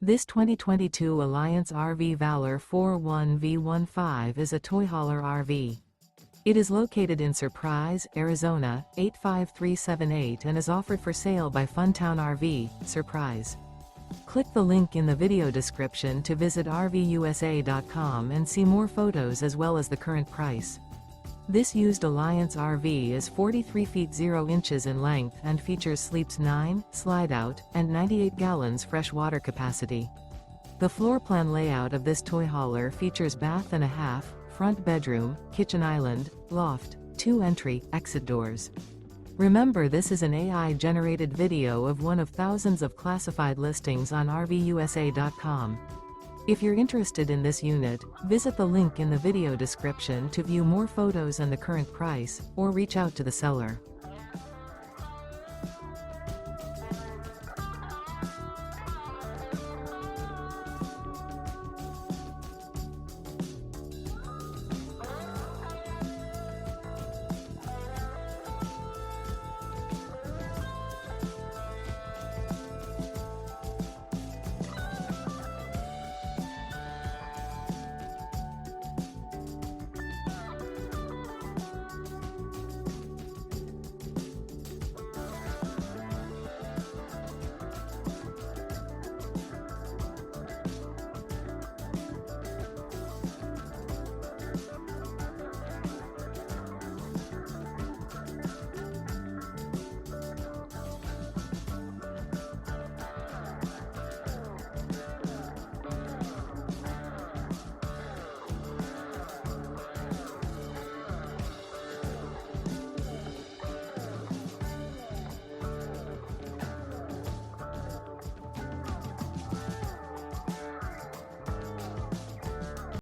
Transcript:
This 2022 Alliance RV Valor 41V15 is a toy hauler RV. It is located in Surprise, Arizona, 85378 and is offered for sale by Funtown RV, Surprise. Click the link in the video description to visit RVUSA.com and see more photos as well as the current price. This used Alliance RV is 43 feet 0 inches in length and features sleeps 9, slide-out, and 98 gallons fresh water capacity. The floor plan layout of this toy hauler features bath and a half, front bedroom, kitchen island, loft, 2 entry, exit doors. Remember, this is an AI-generated video of one of thousands of classified listings on RVUSA.com. If you're interested in this unit, visit the link in the video description to view more photos and the current price, or reach out to the seller.